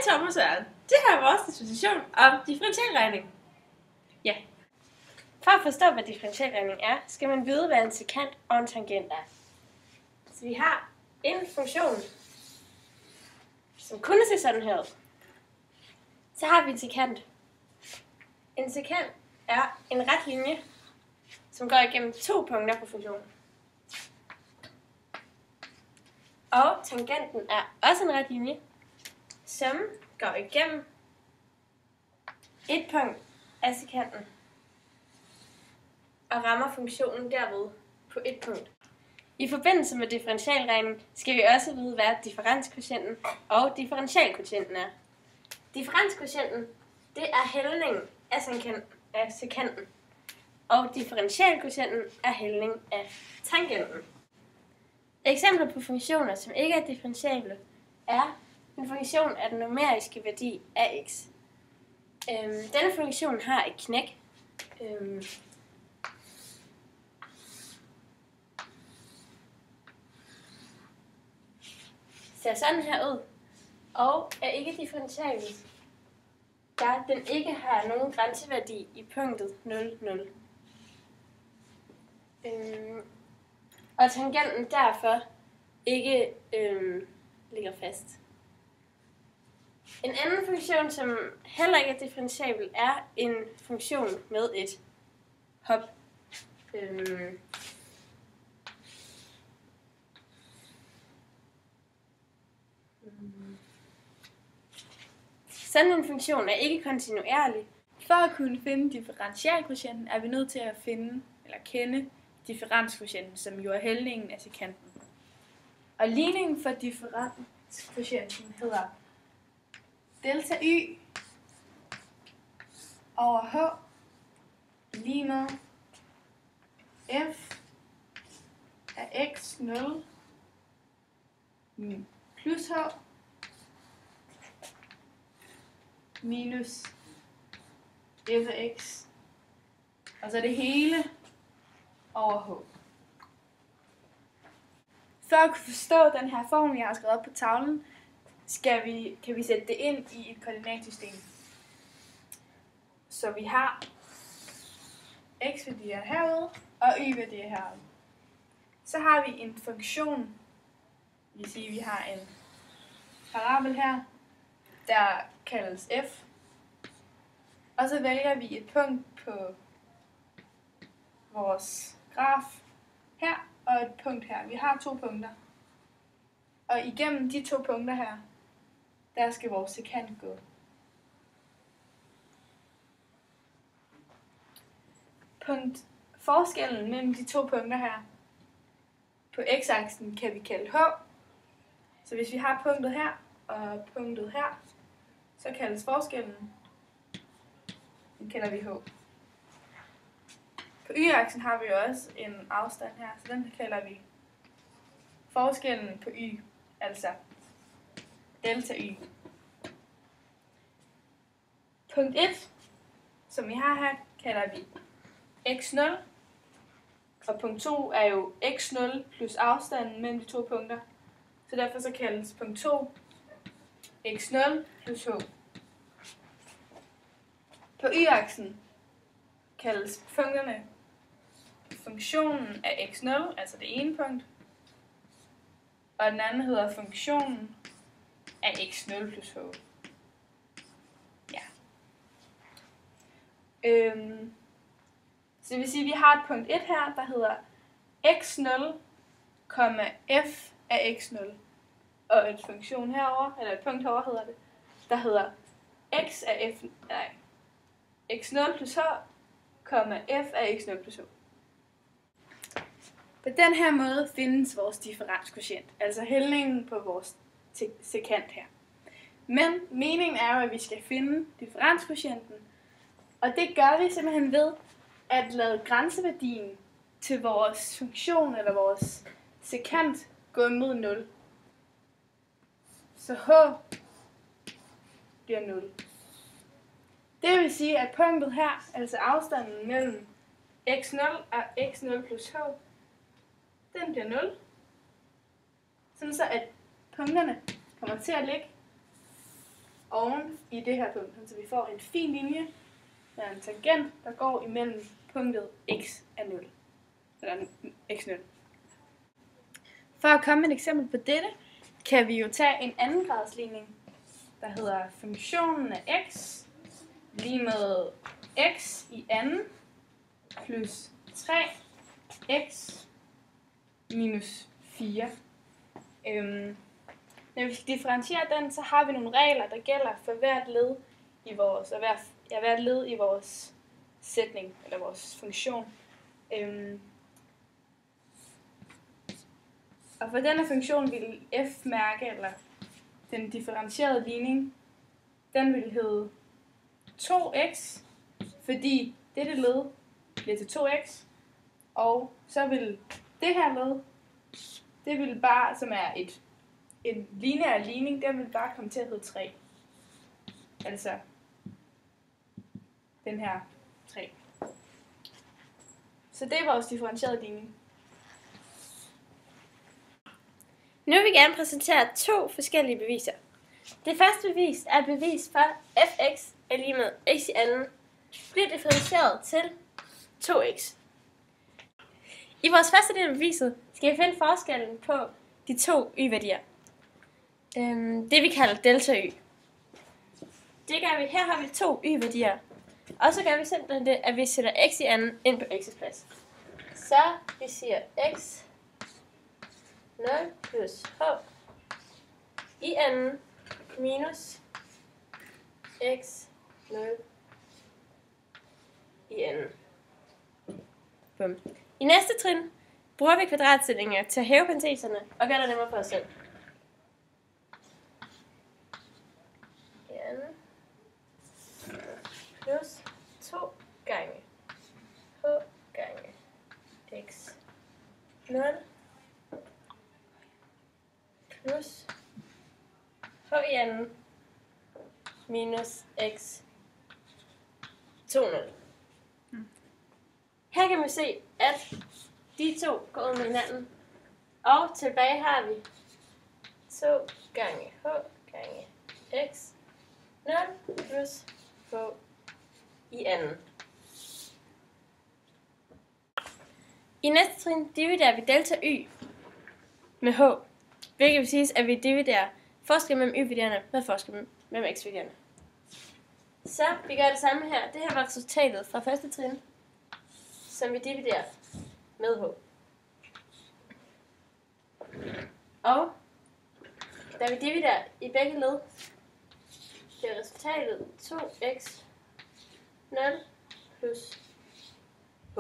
Tom og Søren. Det her er vores disposition om differentialregning. Ja. For at forstå, hvad differentialregning er, skal man vide, hvad en sekant og en tangent er. Så vi har en funktion, som kunne se sådan her ud. Så har vi en sekant. En sekant er en ret linje, som går igennem 2 punkter på funktionen. Og tangenten er også en ret linje, som går igennem et punkt af sekanten og rammer funktionen derved på et punkt. I forbindelse med differentialregning skal vi også vide, hvad differenskvotienten og differentialkvotienten er. Differenskvotienten, det er hældningen af sekanten, og differentialkvotienten er hældningen af tangenten. Eksempler på funktioner, som ikke er differentiable, er en funktion af den numeriske værdi af x. Denne funktion har et knæk. Ser sådan her ud, og er ikke differentiabel, da den ikke har nogen grænseværdi i punktet 0, 0. Og tangenten derfor ikke ligger fast. En anden funktion, som heller ikke er differentiabel, er en funktion med et hop. Sådan en funktion er ikke kontinuerlig. For at kunne finde differentialkvotienten er vi nødt til at kende differenskvotienten, som jo er hældningen af sekanten. Og ligningen for differenskvotienten hedder delta y over h lige med f af x0 plus h minus f af x, og så det hele over h. For at kunne forstå den her formel, jeg har skrevet op på tavlen, kan vi sætte det ind i et koordinatsystem. Så vi har x-værdier herude og y-værdier herude. Så har vi en funktion, det vil sige, at vi har en parabel her, der kaldes f. Og så vælger vi et punkt på vores graf her og et punkt her. Vi har 2 punkter. Og igennem de 2 punkter her, der skal vores sekant gå. Forskellen mellem de 2 punkter her på x-aksen kan vi kalde h. Så hvis vi har punktet her og punktet her, så kaldes forskellen, den kalder vi h. På y-aksen har vi også en afstand her, så den kalder vi forskellen på y, altså delta y. Punkt 1, som vi har her, kalder vi x0, og punkt 2 er jo x0 plus afstanden mellem de 2 punkter, så derfor så kaldes punkt 2 x0 plus h. På y-aksen kaldes punkterne funktionen af x0, altså det ene punkt, og den anden hedder funktionen af x0 plus h. Ja. Så det vil sige, at vi har et punkt 1 her, der hedder x0, f af x0, og en funktion herover, eller et punkt herover hedder det, der hedder x af x0 plus h, f af x0 plus h. På den her måde findes vores differenskvotient, altså hældningen på vores sekant her. Men meningen er jo, at vi skal finde differenskvotienten, og det gør vi simpelthen ved at lade grænseværdien til vores funktion eller vores sekant gå imod 0. Så h bliver 0. Det vil sige, at punktet her, altså afstanden mellem x0 og x0 plus h, den bliver 0. Sådan så at punkterne kommer til at ligge oven i det her punkt, så vi får en fin linje med en tangent, der går imellem punktet x er 0. Eller x0. For at komme med et eksempel på dette, kan vi jo tage en anden gradsligning, der hedder funktionen af x lige med x i anden plus 3x minus 4. Når vi differentierer den, så har vi nogle regler, der gælder for hvert led i vores, hvert led i vores sætning, eller vores funktion. Og for denne funktion vil f-mærke, eller den differentierede ligning, den vil hedde 2x, fordi dette led bliver til 2x, og så vil det her led, det vil bare, som er en lineær ligning, den vil bare komme til at hedde 3. Altså den her 3. Så det er vores differentierede ligning. Nu vil vi gerne præsentere 2 forskellige beviser. Det første bevis er et bevis for, at fx er lige med x i anden bliver differentieret til 2x. I vores første del af beviset skal vi finde forskellen på de 2 y-værdier. Det vi kalder delta y. Det gør vi. Her har vi 2 y-værdier. Og så gør vi simpelthen det, at vi sætter x i anden ind på x's plads. Så vi siger x 0 plus h i anden minus x 0 i anden. Bum. I næste trin bruger vi kvadratsætninger til at hæve parenteserne og gøre det nemmere for os selv. I anden plus 2 gange h gange x 0 plus h i anden minus x 2,0. Her kan man se, at de 2 går ud med hinanden. Og tilbage har vi 2 gange h gange x 0 plus h i anden. I næste trin dividerer vi delta y med h, hvilket vil sige, at vi dividerer forskel mellem y-værdierne med forskel mellem x-værdierne. Så vi gør det samme her. Det her var resultatet fra første trin, som vi dividerer med h. Og da vi dividerer i begge led, bliver resultatet 2x 0 plus h.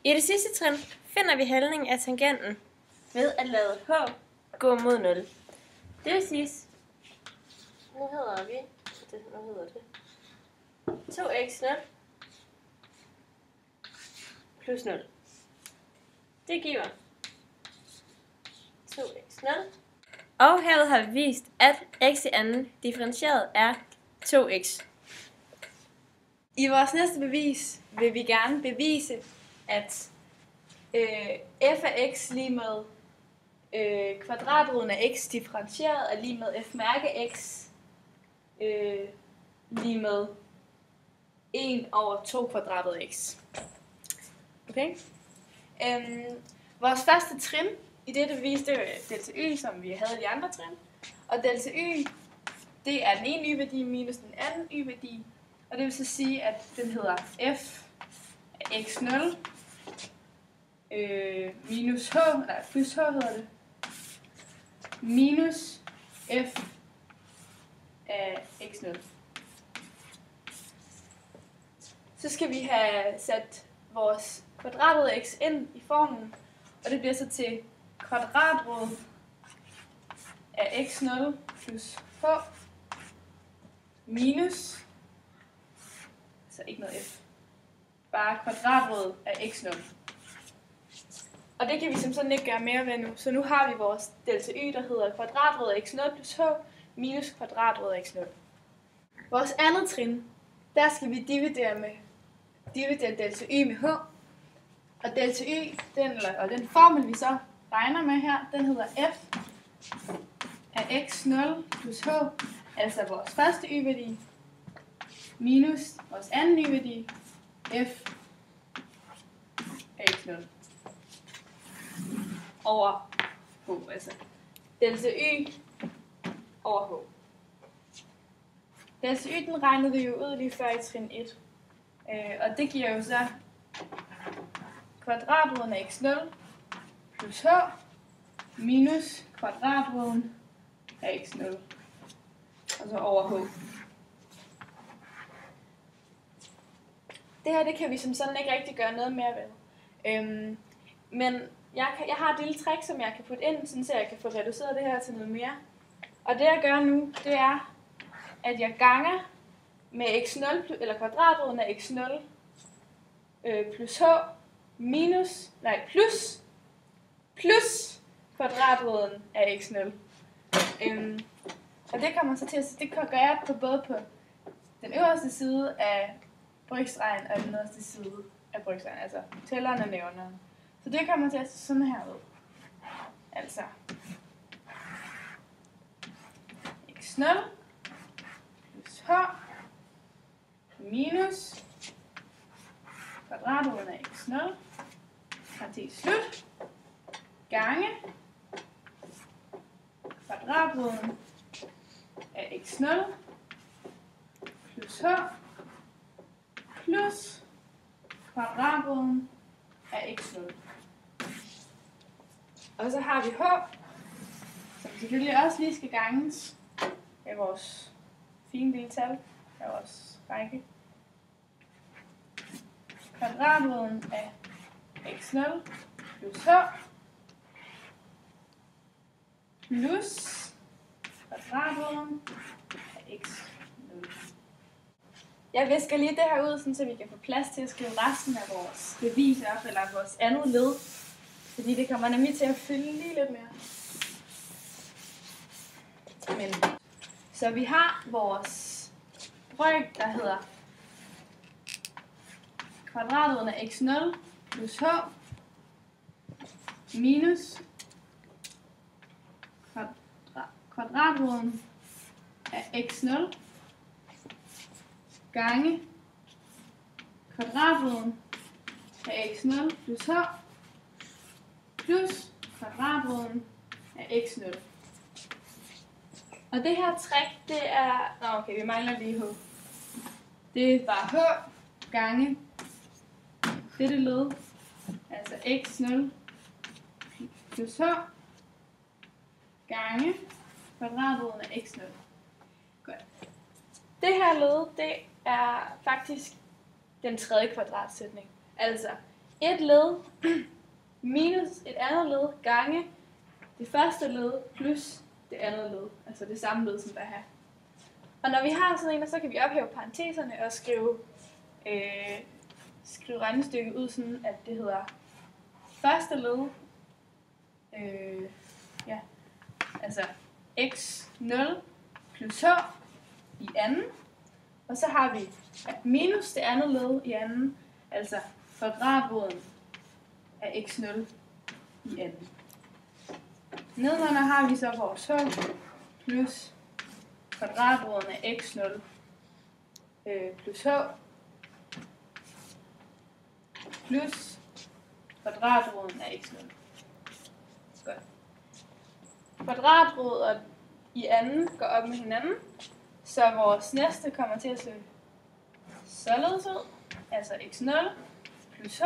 I det sidste trin finder vi hældningen af tangenten ved at lade h gå mod 0. Det vil sige, nu hedder det 2x 0 plus 0. Det giver 2x 0. Og herved har vi vist, at x i anden differentieret er 2x. I vores næste bevis vil vi gerne bevise, at f af x lige med kvadratroden af x differentieret er lige med f mærke x lige med 1 over 2 kvadratet af x. Okay? Vores første trin i dette bevis, det er delta y, som vi havde i de andre trin. Og delta y, det er den ene y-værdi minus den anden y-værdi. Og det vil så sige, at den hedder f af x0 minus h, eller plus h hedder det, minus f af x0. Så skal vi have sat vores kvadratrod af x ind i formlen, og det bliver så til kvadratrod af x0 plus h minus, så ikke noget f, bare kvadratrod af x0. Og det kan vi simpelthen ikke gøre mere ved nu, så nu har vi vores delta y, der hedder kvadratrod af x0 plus h minus kvadratrod af x0. Vores andet trin, der skal vi dividere delta y med h, og delta y, den formel vi så regner med her, den hedder f af x0 plus h, altså vores første y-værdi, minus vores anden y-værdi, f af x0 over h, altså delta y over h. Delta y, den regnede vi jo ud lige før i trin 1, og det giver jo så kvadratroden af x0 plus h minus kvadratroden af x0, og så over h. Det her, det kan vi som sådan ikke rigtig gøre noget mere ved. Men jeg har et lille trick, som jeg kan putte ind, sådan så jeg kan få reduceret det her til noget mere. Og det jeg gør nu, det er, at jeg ganger med x0, eller kvadratroden af x0 plus h plus kvadratroden af x0. Og det kommer så til at det gør jeg på både på den øverste side af brygstregen og den nederste side af brygstregen, altså tælleren og nævneren. Så det kommer til at se sådan her ud. Altså x0 plus h minus kvadratroden af x0 parentes slut gange kvadratroden af x0 plus h plus kvadratroden af x0. Og så har vi h, som selvfølgelig også lige skal ganges af vores fine lille tal af vores række. Kvadratroden af x0 plus h plus kvadratroden af x0. Jeg visker lige det her ud, så vi kan få plads til at skrive resten af vores bevis op, eller vores andet led. Fordi det kommer nemlig til at fylde lige lidt mere. Så vi har vores bryg, der hedder kvadratroden af x0 plus h minus kvadratroden af x0 gange kvadratroden af x0 plus h plus kvadratroden af x0. Og det her trick, det er... okay, vi mangler lige h. Det er bare h gange dette led, altså x0 plus h gange kvadratroden af x0. Godt. Det her led, det er faktisk den tredje kvadratsætning. Altså et led minus et andet led gange det første led plus det andet led. Altså det samme led som der her. Og når vi har sådan en, så kan vi ophæve parenteserne og skrive regnestykket ud sådan, at det hedder første led, altså x0 plus h i anden. Og så har vi minus det andet led i anden, altså kvadratroden af x0 i anden. Nedenunder har vi så vores h plus kvadratroden af x0 plus h plus kvadratroden af x0. Godt. Kvadratroden i anden går op med hinanden, så vores næste kommer til at se således ud. Altså x0 plus h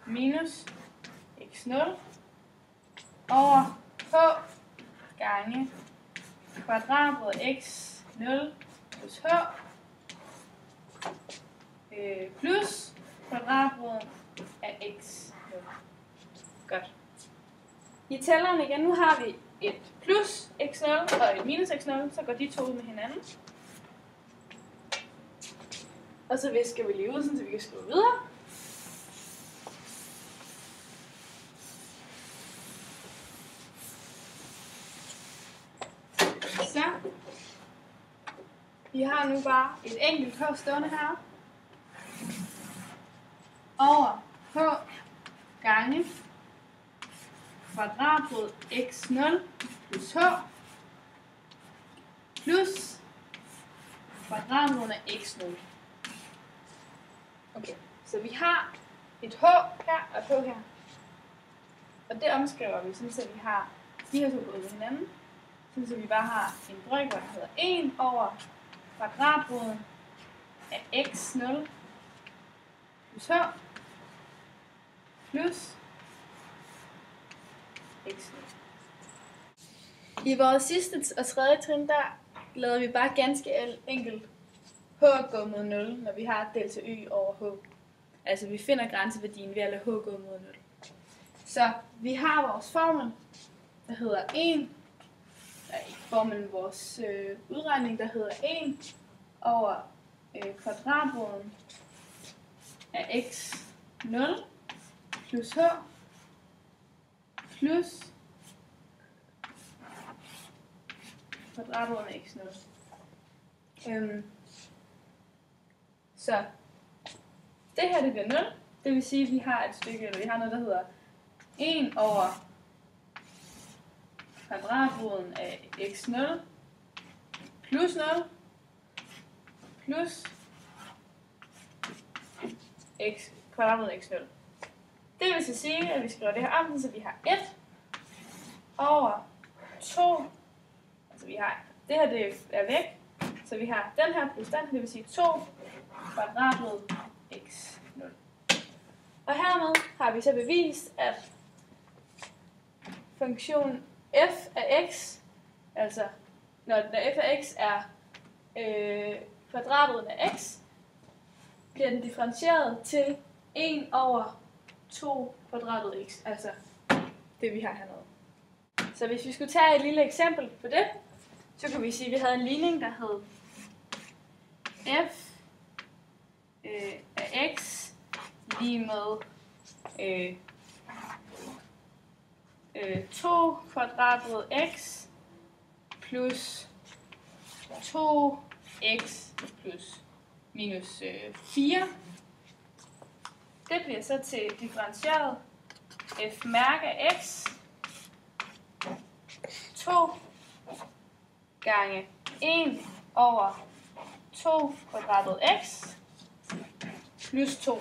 minus x0 over h gange kvadratroden af x0 plus h plus kvadratroden af x0. Godt. I tælleren igen, nu har vi et plus x0 og et minus x0, så går de to ud med hinanden. Og så visker vi lige ud, så vi kan skrive videre. Så. Vi har nu bare et enkelt h stående her. Over h gange kvadratroden x0 plus h plus kvadratroden af x0. Okay, så vi har et h her og et h her. Og det omskriver vi, sådan så vi har de her to gået ved hinanden. Sådan så vi bare har en brøk, der hedder 1 over kvadratroden af x0 plus h plus x0. I vores sidste og tredje trin, der lavede vi bare ganske enkelt h gå mod 0, når vi har delta y over h. Altså vi finder grænseværdien ved at lade h gå mod 0. Så vi har vores formel, der hedder 1. Formelen vores udregning, der hedder 1 over kvadratroden af x0 plus h plus kvadratroden af x0. Så det her det bliver 0. Det vil sige, at vi har et stykke, eller vi har noget, der hedder 1 over kvadratroden af x0 plus 0 plus kvadratroden af x0. Det vil så sige, at vi skriver det her om, så vi har 1 over 2. Altså vi har det her, det er væk. Så vi har den her plus den, det vil sige 2 kvadratrod x0. Og hermed har vi så bevist, at funktionen f af x, altså når f af x er kvadratroden af x, bliver den differentieret til 1 over 2 kvadratrod x, altså det vi har hernede. Så hvis vi skulle tage et lille eksempel på det, så kunne vi sige, at vi havde en ligning, der hed f af x lige med 2 kvadratrod x plus 2x plus minus 4. Det bliver så til differentieret f mærke af x 2 gange 1 over 2 kvadratrod x plus 2.